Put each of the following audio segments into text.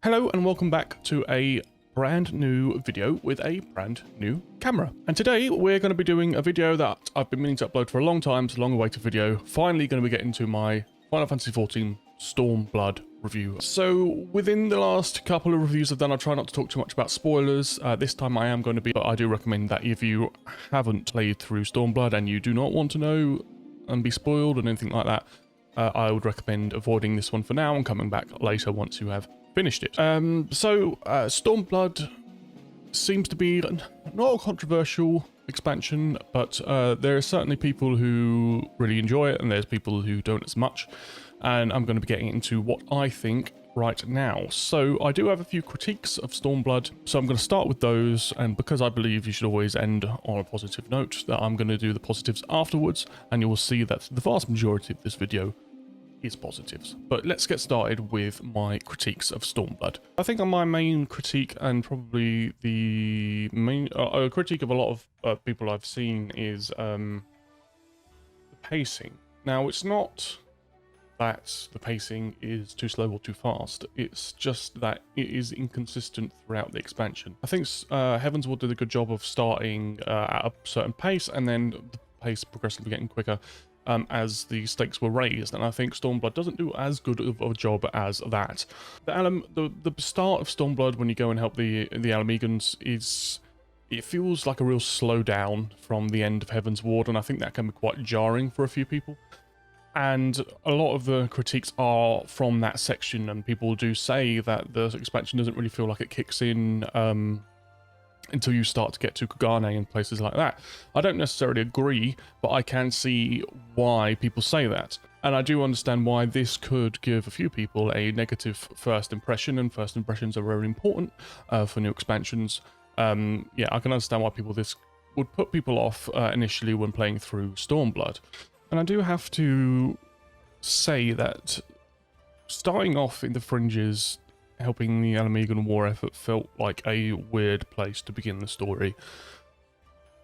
Hello and welcome back to a brand new video with a brand new camera. And today we're going to be doing a video that I've been meaning to upload for a long time. It's a long awaited video. Finally going to be getting to my Final Fantasy XIV Stormblood review. So within the last couple of reviews I've done, I try not to talk too much about spoilers. This time I am going to be, but I do recommend that if you haven't played through Stormblood and you do not want to know and be spoiled and anything like that, I would recommend avoiding this one for now and coming back later once you have finished it. Stormblood seems to be not a controversial expansion, but there are certainly people who really enjoy it and there's people who don't as much, and I'm going to be getting into what I think right now. So I do have a few critiques of Stormblood, so I'm going to start with those, and because I believe you should always end on a positive note, that I'm going to do the positives afterwards, and you will see that the vast majority of this video is positives. But let's get started with my critiques of Stormblood. I think my main critique, and probably the main critique of a lot of people I've seen, is the pacing. Now, it's not that the pacing is too slow or too fast, it's just that it is inconsistent throughout the expansion. I think Heavensward did a good job of starting at a certain pace and then the pace progressively getting quicker as the stakes were raised, and I think Stormblood doesn't do as good of a job as that. The start of Stormblood, when you go and help the Alamegans, it feels like a real slowdown from the end of Heavensward, and I think that can be quite jarring for a few people. And a lot of the critiques are from that section, and people do say that the expansion doesn't really feel like it kicks in until you start to get to Kugane and places like that. I don't necessarily agree, but I can see why people say that. And I do understand why this could give a few people a negative first impression, and first impressions are very important for new expansions. Yeah, I can understand why this would put people off initially when playing through Stormblood. And I do have to say that starting off in the fringes, helping the Alamegan war effort felt like a weird place to begin the story.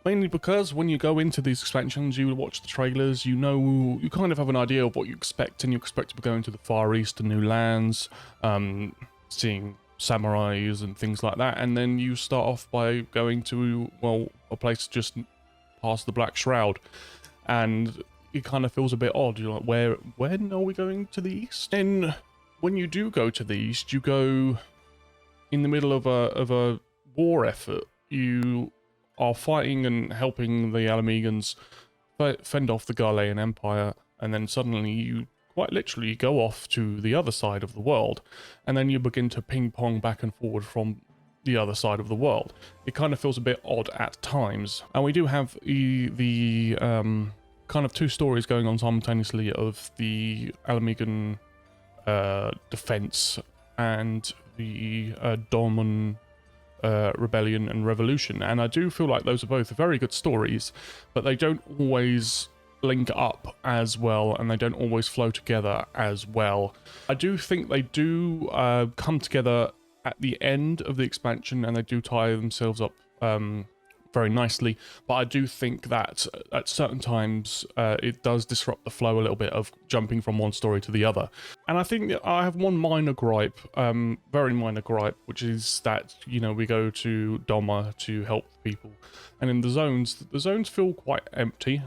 Mainly because when you go into these expansions, you watch the trailers, you kind of have an idea of what you expect, and you expect to be going to the Far East and new lands, seeing samurais and things like that, and then you start off by going to, well, a place just past the Black Shroud, and it kind of feels a bit odd. You're like, when are we going to the east? And when you do go to the east, you go in the middle of a war effort. You are fighting and helping the Alamegans fend off the Garlean Empire, and then suddenly you quite literally go off to the other side of the world, and then you begin to ping-pong back and forward from the other side of the world. It kind of feels a bit odd at times. And we do have the kind of two stories going on simultaneously of the Alamegan defense and the Dorman rebellion and revolution, and I do feel like those are both very good stories, but they don't always link up as well, and they don't always flow together as well. I do think they do come together at the end of the expansion, and they do tie themselves up very nicely, but I do think that at certain times it does disrupt the flow a little bit of jumping from one story to the other. And I think that I have one minor gripe, very minor gripe, which is that, you know, we go to Doma to help people, and in the zones feel quite empty.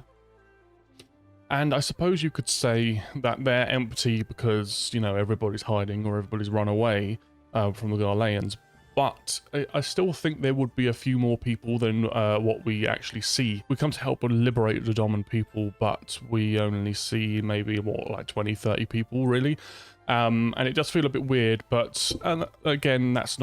And I suppose you could say that they're empty because, you know, everybody's hiding or everybody's run away from the Garleans. But I still think there would be a few more people than what we actually see. We come to help and liberate the Domin people, but we only see maybe, what, like 20, 30 people, really. And it does feel a bit weird, but again, that's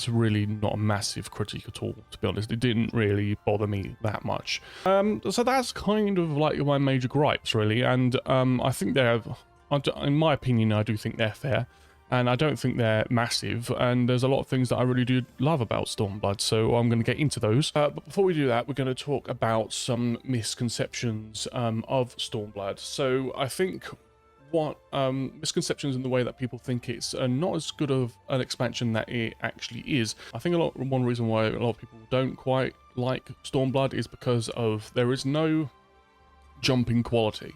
really not a massive critique at all, to be honest. It didn't really bother me that much. So that's kind of like my major gripes, really. And I think in my opinion, I do think they're fair. And I don't think they're massive, and there's a lot of things that I really do love about Stormblood, so I'm going to get into those. But before we do that, we're going to talk about some misconceptions of Stormblood. So I think what misconceptions in the way that people think it's not as good of an expansion that it actually is. I think one reason why a lot of people don't quite like Stormblood is because there is no jumping quality.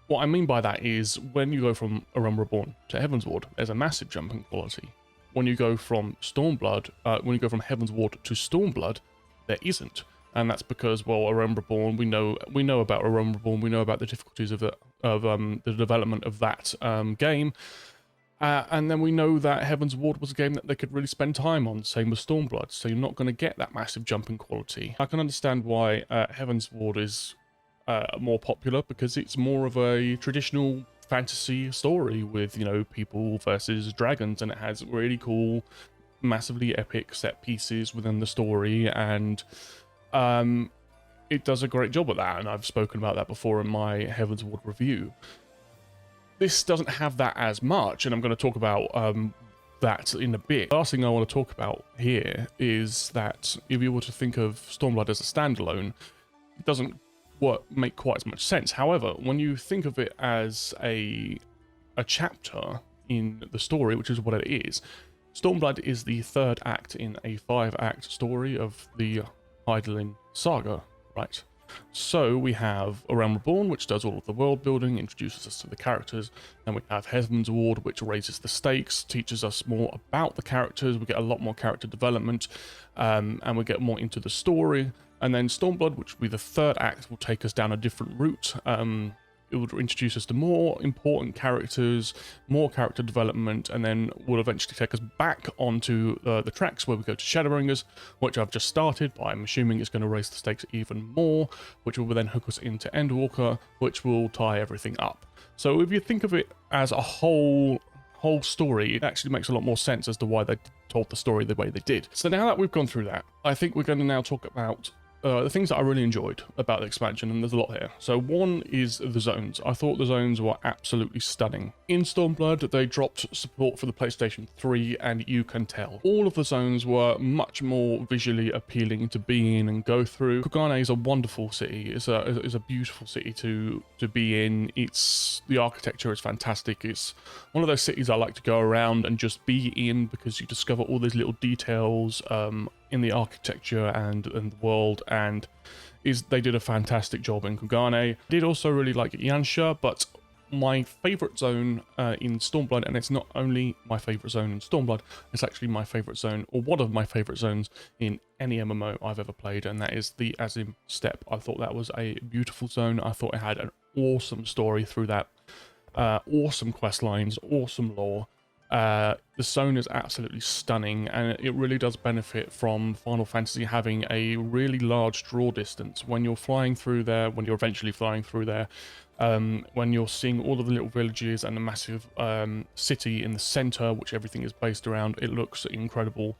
What I mean by that is when you go from A Realm Reborn to Heaven's Ward, there's a massive jump in quality. When you go from Stormblood, when you go from Heaven's Ward to Stormblood, there isn't. And that's because, well, A Realm Reborn, we know about A Realm Reborn, we know about the difficulties of the development of that game. And then we know that Heaven's Ward was a game that they could really spend time on, same with Stormblood, so you're not going to get that massive jump in quality. I can understand why Heaven's Ward is more popular, because it's more of a traditional fantasy story with, you know, people versus dragons, and it has really cool, massively epic set pieces within the story, and it does a great job at that, and I've spoken about that before in my Heaven's Ward review. This doesn't have that as much, and I'm going to talk about that in a bit. The last thing I want to talk about here is that if you were to think of Stormblood as a standalone, it doesn't make quite as much sense. However, when you think of it as a chapter in the story, which is what it is, Stormblood is the third act in a 5-act story of the Hydaelyn saga, right? So we have A Realm Reborn, which does all of the world building, introduces us to the characters. Then we have Heaven's Ward, which raises the stakes, teaches us more about the characters. We get a lot more character development, and we get more into the story. And then Stormblood, which will be the third act, will take us down a different route. It will introduce us to more important characters, more character development, and then will eventually take us back onto the tracks where we go to Shadowbringers, which I've just started, but I'm assuming it's going to raise the stakes even more, which will then hook us into Endwalker, which will tie everything up. So if you think of it as a whole story, it actually makes a lot more sense as to why they told the story the way they did. So now that we've gone through that, I think we're going to now talk about the things that I really enjoyed about the expansion, and there's a lot here. So one is the zones. I thought the zones were absolutely stunning. In Stormblood, they dropped support for the PlayStation 3, and you can tell. All of the zones were much more visually appealing to be in and go through. Kugane is a wonderful city. It's a beautiful city to be in. The architecture is fantastic. It's one of those cities I like to go around and just be in, because you discover all these little details in the architecture and the world, and they did a fantastic job in Kugane. I did also really like Yansha, but my favourite zone in Stormblood, and it's not only my favourite zone in Stormblood, it's actually my favourite zone, or one of my favourite zones in any MMO I've ever played, and that is the Azim Steppe. I thought that was a beautiful zone. I thought it had an awesome story through that, awesome quest lines, awesome lore. The zone is absolutely stunning, and it really does benefit from Final Fantasy having a really large draw distance. When you're flying through there, when you're eventually flying through there, when you're seeing all of the little villages and the massive city in the center, which everything is based around, it looks incredible.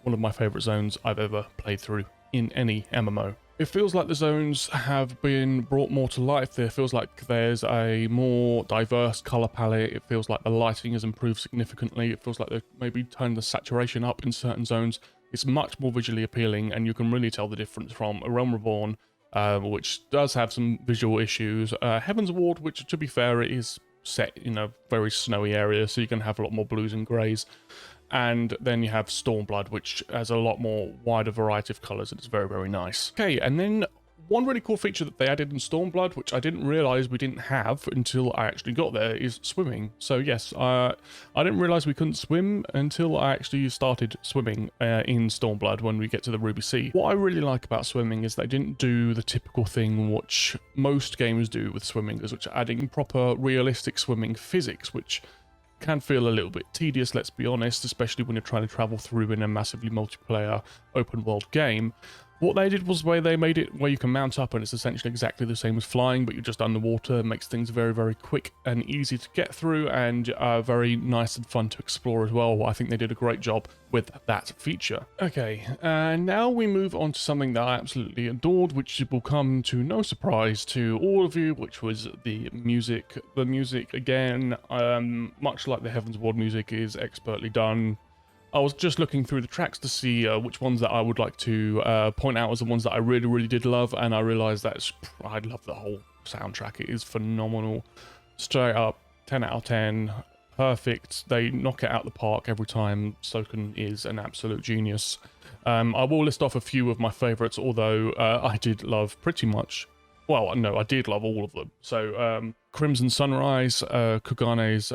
One of my favorite zones I've ever played through in any MMO. It feels like the zones have been brought more to life. It feels like there's a more diverse color palette. It feels like the lighting has improved significantly. It feels like they've maybe turned the saturation up in certain zones. It's much more visually appealing, and you can really tell the difference from A Realm Reborn, which does have some visual issues. Heaven's Ward, which, to be fair, it is set in a very snowy area, so you can have a lot more blues and greys. And then you have Stormblood, which has a lot more wider variety of colours, and it's very, very nice. Okay, and then one really cool feature that they added in Stormblood, which I didn't realise we didn't have until I actually got there, is swimming. So yes, I didn't realise we couldn't swim until I actually started swimming in Stormblood when we get to the Ruby Sea. What I really like about swimming is they didn't do the typical thing which most games do with swimming, which are adding proper realistic swimming physics, which can feel a little bit tedious, let's be honest, especially when you're trying to travel through in a massively multiplayer open world game. What they did was where they made it where you can mount up and it's essentially exactly the same as flying, but you're just underwater. It makes things very, very quick and easy to get through, and very nice and fun to explore as well. I think they did a great job with that feature. Okay, and now we move on to something that I absolutely adored, which will come to no surprise to all of you, which was the music. The music, again, much like the Heaven's Ward music, is expertly done. I was just looking through the tracks to see which ones that I would like to point out as the ones that I really, really did love, and I realised that I love the whole soundtrack. It is phenomenal. Straight up, 10 out of 10. Perfect. They knock it out the park every time. Soken is an absolute genius. I will list off a few of my favourites, although I did love pretty much Well, no, I did love all of them. So, Crimson Sunrise, Kugane's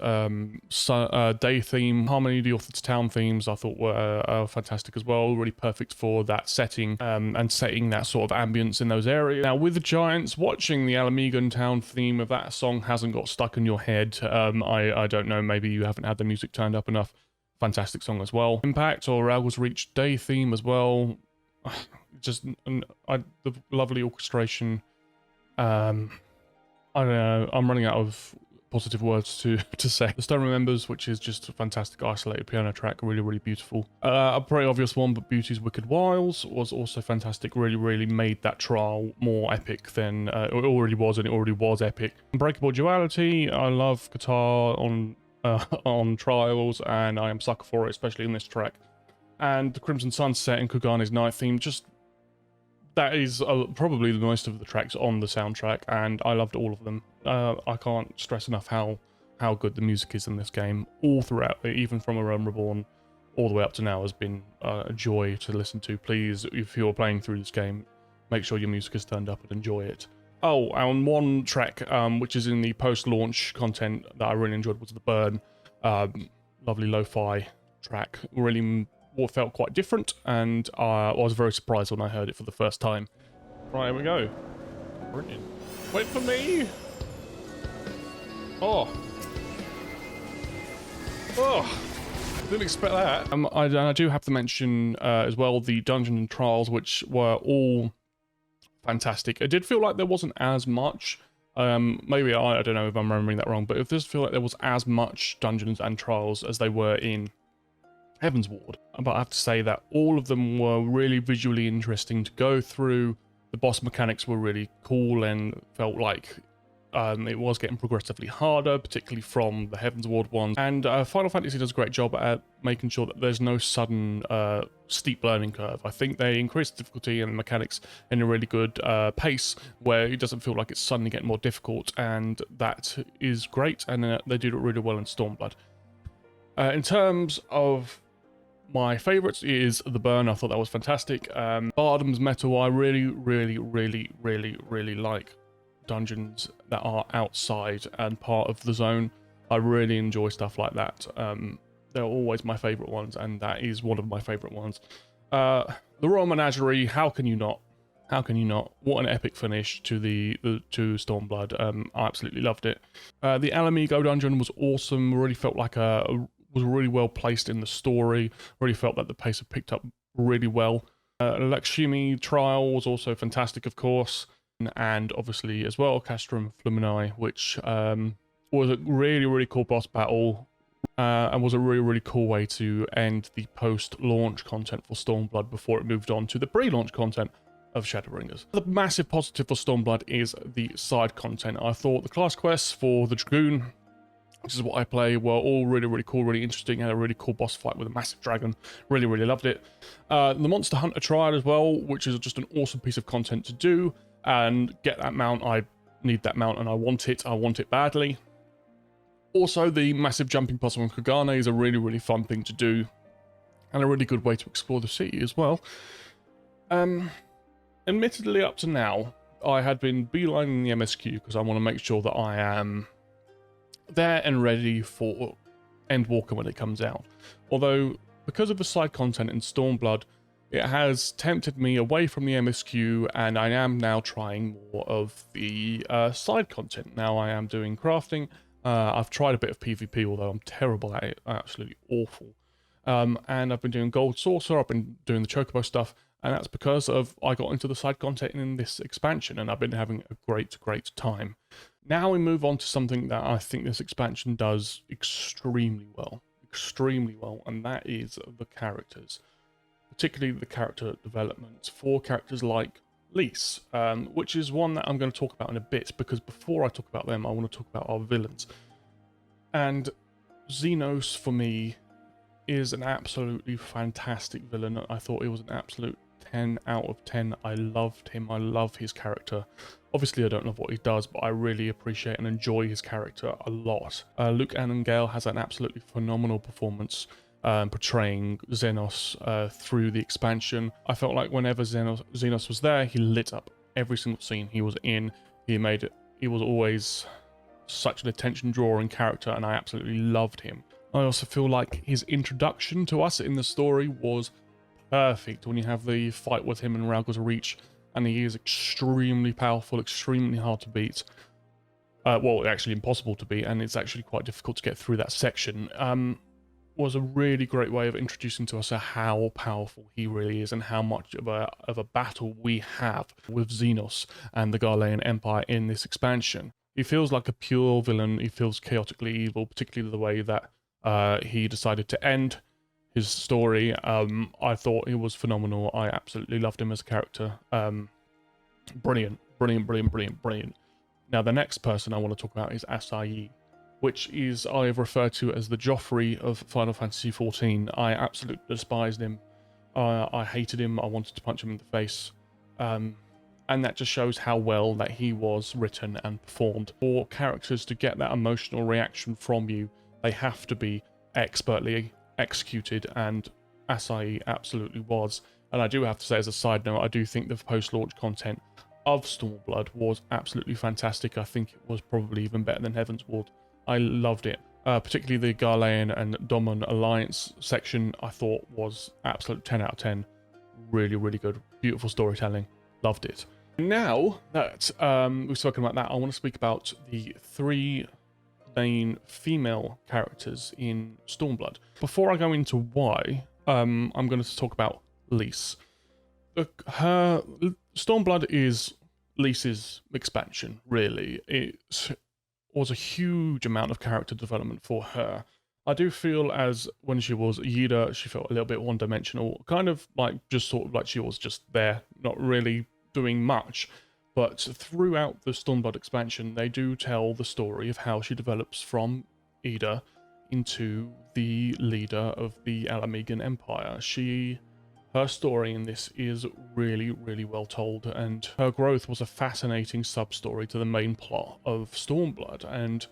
day theme, Harmony of the Orphid's Town themes I thought were fantastic as well. Really perfect for that setting and setting that sort of ambience in those areas. Now, with the Giants, watching the Alamigan Town theme of that song hasn't got stuck in your head. I don't know, maybe you haven't had the music turned up enough. Fantastic song as well. Impact or Algo's Reach day theme as well. Just the lovely orchestration. I don't know, I'm running out of positive words to say. The Stone Remembers, which is just a fantastic isolated piano track, really beautiful. A pretty obvious one, but Beauty's Wicked Wiles was also fantastic. Really made that trial more epic than it already was, and it already was epic. Unbreakable Duality, I love guitar on Trials, and I am sucker for it, especially in this track. And the Crimson Sunset and Kugane's Night theme, just that is probably the most of the tracks on the soundtrack, and I loved all of them. I can't stress enough how good the music is in this game. All throughout, even from A Realm Reborn all the way up to now, has been a joy to listen to. Please, if you're playing through this game, make sure your music is turned up and enjoy it. Oh, and one track which is in the post-launch content that I really enjoyed was The Burn. Lovely lo-fi track. Really what felt quite different, and I was very surprised when I heard it for the first time. Right, here we go. Brilliant. Wait for me! Oh! Didn't expect that. I do have to mention as well the Dungeons and Trials, which were all fantastic. It did feel like there wasn't as much. Maybe I don't know if I'm remembering that wrong, but it does feel like there was as much Dungeons and Trials as they were in Heaven's Ward. But I have to say that all of them were really visually interesting to go through. The boss mechanics were really cool and felt like it was getting progressively harder, particularly from the Heaven's Ward ones. And Final Fantasy does a great job at making sure that there's no sudden steep learning curve. I think they increase the difficulty and the mechanics in a really good pace, where it doesn't feel like it's suddenly getting more difficult, and that is great, and they did it really well in Stormblood. In terms of my favourites is The Burn. I thought that was fantastic. Bardam's Metal, I really like dungeons that are outside and part of the zone. I really enjoy stuff like that. They're always my favourite ones, and that is one of my favourite ones. The Royal Menagerie, how can you not? How can you not? What an epic finish to to Stormblood. I absolutely loved it. The Alamigo dungeon was awesome. Really felt like was really well placed in the story. Really felt that the pace had picked up really well. Lakshmi Trial was also fantastic, of course. And obviously as well, Castrum Flumini, which was a really cool boss battle, and was a really cool way to end the post-launch content for Stormblood before it moved on to the pre-launch content of Shadowbringers. The massive positive for Stormblood is the side content. I thought the class quests for the Dragoon, which is what I play, were all really cool, really interesting. Had a really cool boss fight with a massive dragon. Really loved it. The Monster Hunter Triad as well, which is just an awesome piece of content to do and get that mount. I need that mount and I want it badly. Also, the massive jumping puzzle on Kugane is a really fun thing to do, and a really good way to explore the city as well. Admittedly, up to now, I had been beelining the MSQ because I want to make sure that I am there and ready for Endwalker when it comes out. Although, because of the side content in Stormblood, it has tempted me away from the MSQ, and I am now trying more of the side content. Now I am doing crafting. I've tried a bit of PvP, although I'm terrible at it. Absolutely awful. And I've been doing Gold Saucer. I've been doing the Chocobo stuff, and that's because I got into the side content in this expansion, and I've been having a great time. Now we move on to something that I think this expansion does extremely well, and that is the characters. Particularly the character development for characters like Lise, which is one that I'm going to talk about in a bit, because before I talk about them, I want to talk about our villains. And Xenos, for me, is an absolutely fantastic villain. I thought he was an absolute 10 out of 10. I loved him. I love his character. Obviously, I don't love what he does, but I really appreciate and enjoy his character a lot. Luke Annengale has an absolutely phenomenal performance portraying Xenos through the expansion. I felt like whenever Xenos was there, he lit up. every single scene he was in. He was always such an attention drawing character, and I absolutely loved him. I also feel like his introduction to us in the story was perfect when you have the fight with him and Rauga's Reach, and he is extremely powerful, extremely hard to beat. Well, actually impossible to beat, and it's actually quite difficult to get through that section. Was a really great way of introducing to us how powerful he really is and how much of a battle we have with Xenos and the Garlean Empire in this expansion. He feels like a pure villain. He feels chaotically evil, particularly the way that he decided to end his story. I thought he was phenomenal. I absolutely loved him as a character. Brilliant, brilliant, brilliant, brilliant, brilliant. Now, the next person I want to talk about is XIV, which is I have referred to as the Joffrey of Final Fantasy XIV. I absolutely despised him. I hated him. I wanted to punch him in the face. And that just shows how well that he was written and performed. For characters to get that emotional reaction from you, they have to be expertly executed, and Acai absolutely was. And I do have to say, as a side note, I do think the post-launch content of Stormblood was absolutely fantastic. I think it was probably even better than Heavensward. I loved it. Particularly the Garlean and Domon Alliance section, I thought was absolute 10 out of 10. Really, really good. Beautiful storytelling. Loved it. Now that we've spoken about that, I want to speak about the 3 main female characters in Stormblood. Before I go into why, I'm going to talk about Lise. Her Stormblood is Lise's expansion, really. It was a huge amount of character development for her. I do feel as when she was Yida, she felt a little bit one-dimensional, kind of like just sort of like she was just there, not really doing much. But throughout the Stormblood expansion, they do tell the story of how she develops from Ida into the leader of the Alamegan Empire. Her story in this is really, really well told, and her growth was a fascinating sub-story to the main plot of Stormblood, and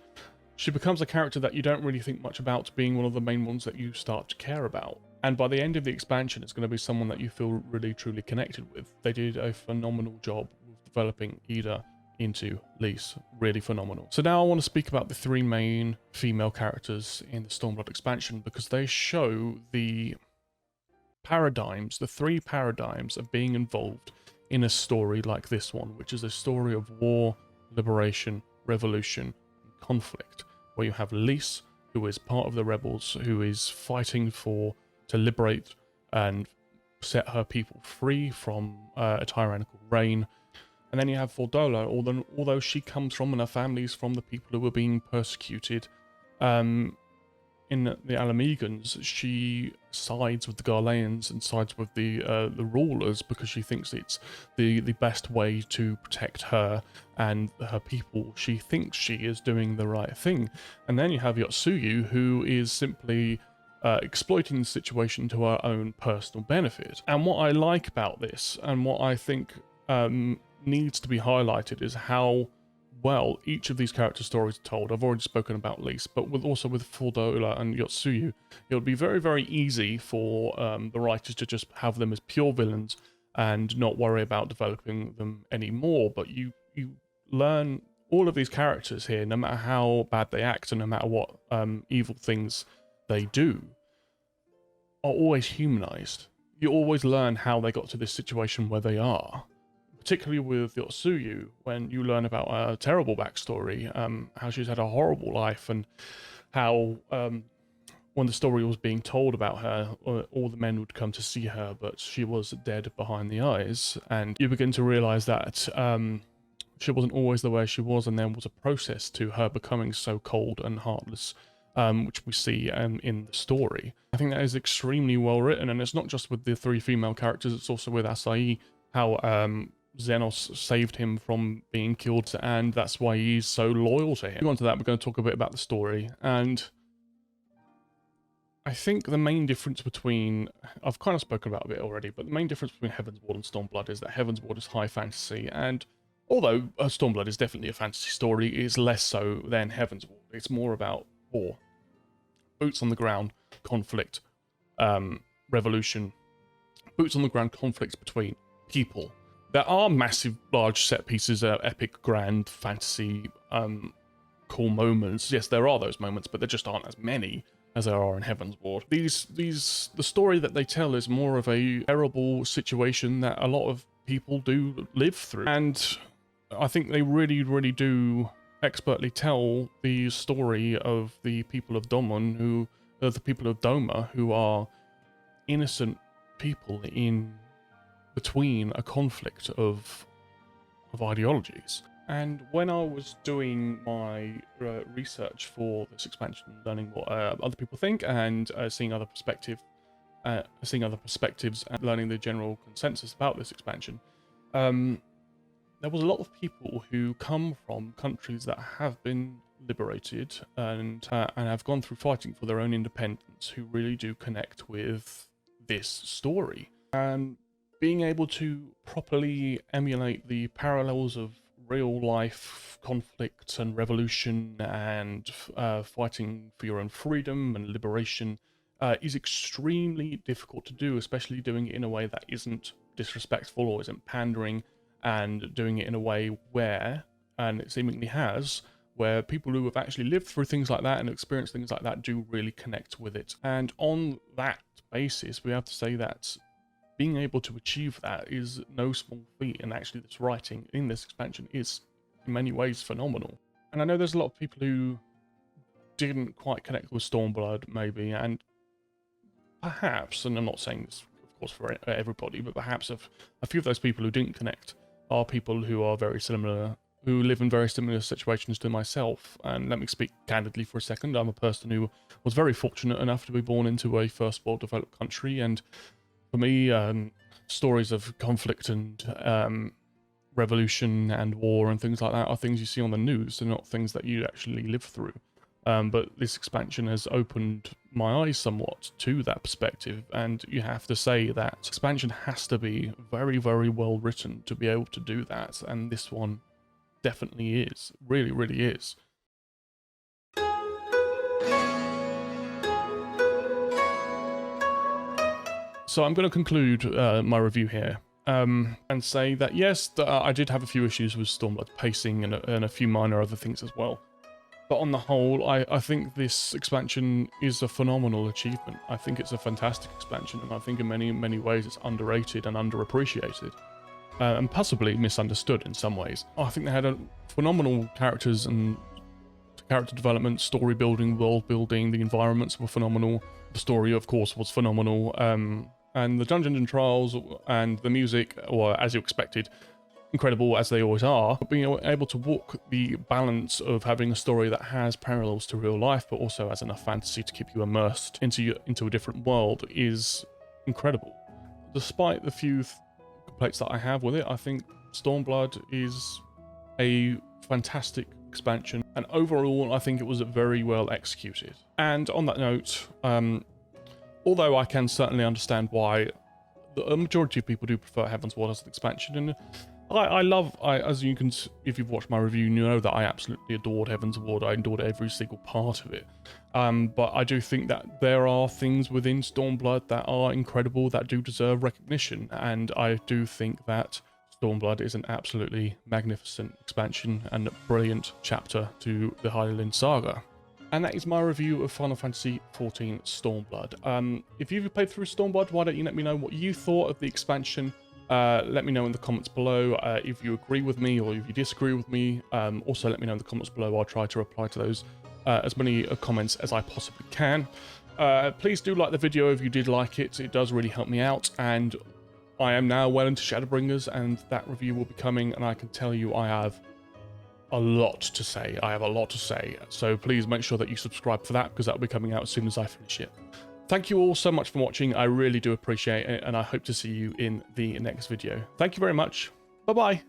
she becomes a character that you don't really think much about being one of the main ones that you start to care about. And by the end of the expansion, it's going to be someone that you feel really, truly connected with. They did a phenomenal job with developing Ida into Lise. Really phenomenal. So now I want to speak about the 3 main female characters in the Stormblood expansion, because they show the paradigms, the 3 paradigms of being involved in a story like this one, which is a story of war, liberation, revolution, and conflict, where you have Lise, who is part of the rebels, who is fighting to liberate and set her people free from a tyrannical reign. And then you have Fordola, although she comes from and her family's from the people who were being persecuted in the Alamegans, she sides with the Garleans and sides with the rulers, because she thinks it's the best way to protect her and her people. She thinks she is doing the right thing. And then you have Yotsuyu, who is simply exploiting the situation to her own personal benefit. And what I like about this, and what I think needs to be highlighted, is how well each of these character stories are told. I've already spoken about Lise, but also with Fordola and Yotsuyu, it would be very, very easy for the writers to just have them as pure villains and not worry about developing them anymore. But you learn all of these characters here, no matter how bad they act and no matter what evil things they do, are always humanized. You always learn how they got to this situation where they are. Particularly with Yotsuyu, when you learn about a terrible backstory, how she's had a horrible life, and how when the story was being told about her, all the men would come to see her, but she was dead behind the eyes. And you begin to realize that she wasn't always the way she was, and there was a process to her becoming so cold and heartless, which we see in the story. I think that is extremely well written, and it's not just with the 3 female characters, it's also with Acai, how Xenos saved him from being killed, and that's why he's so loyal to him. Moving on to that, we're going to talk a bit about the story, and I think the main difference between, I've kind of spoken about it a bit already, but the main difference between Heavensward and Stormblood is that Heavensward is high fantasy, and although Stormblood is definitely a fantasy story, it is less so than Heavensward. It's more about war, boots on the ground, conflict, revolution, boots on the ground conflicts between people, There are massive, large set pieces, epic, grand, fantasy, cool moments. Yes, there are those moments, but there just aren't as many as there are in Heaven's Ward. The story that they tell is more of a terrible situation that a lot of people do live through. And I think they really, really do expertly tell the story of the people of Doma, who are innocent people in between a conflict of ideologies. And when I was doing my research for this expansion, learning what other people think and seeing other perspectives and learning the general consensus about this expansion, there was a lot of people who come from countries that have been liberated and have gone through fighting for their own independence, who really do connect with this story. And being able to properly emulate the parallels of real life conflict and revolution and fighting for your own freedom and liberation is extremely difficult to do, especially doing it in a way that isn't disrespectful or isn't pandering, and doing it in a way where, and it seemingly has, where people who have actually lived through things like that and experienced things like that do really connect with it. And on that basis, we have to say that being able to achieve that is no small feat, and actually this writing in this expansion is in many ways phenomenal. And I know there's a lot of people who didn't quite connect with Stormblood maybe, and perhaps, and I'm not saying this of course for everybody, but perhaps a few of those people who didn't connect are people who are very similar, who live in very similar situations to myself. And let me speak candidly for a second. I'm a person who was very fortunate enough to be born into a first world developed country, and for me, stories of conflict and revolution and war and things like that are things you see on the news. They're not things that you actually live through. But this expansion has opened my eyes somewhat to that perspective, and you have to say that expansion has to be very, very well written to be able to do that, and this one definitely is. Really, really is. So I'm going to conclude my review here and say that yes, I did have a few issues with Stormblood pacing and a few minor other things as well. But on the whole, I think this expansion is a phenomenal achievement. I think it's a fantastic expansion, and I think in many, many ways it's underrated and underappreciated. And possibly misunderstood in some ways. I think they had a phenomenal characters and character development, story building, world building, the environments were phenomenal. The story, of course, was phenomenal. And the dungeons and trials and the music were, as you expected, incredible as they always are. But being able to walk the balance of having a story that has parallels to real life, but also has enough fantasy to keep you immersed into a different world is incredible. Despite the few complaints that I have with it, I think Stormblood is a fantastic expansion, and overall I think it was very well executed. And on that note, although I can certainly understand why the majority of people do prefer Heaven's Ward as an expansion, and as you can, if you've watched my review, you know that I absolutely adored Heaven's Ward. I adored every single part of it. But I do think that there are things within Stormblood that are incredible, that do deserve recognition, and I do think that Stormblood is an absolutely magnificent expansion and a brilliant chapter to the Hylian saga. And that is my review of Final Fantasy XIV Stormblood. If you've played through Stormblood, why don't you let me know what you thought of the expansion? Let me know in the comments below if you agree with me or if you disagree with me. Also, let me know in the comments below. I'll try to reply to those as many comments as I possibly can. Please do like the video if you did like it. It does really help me out. And I am now well into Shadowbringers, and that review will be coming. And I can tell you I have a lot to say. So please make sure that you subscribe for that, because that will be coming out as soon as I finish it. Thank you all so much for watching. I really do appreciate it, and I hope to see you in the next video. Thank you very much. Bye-bye.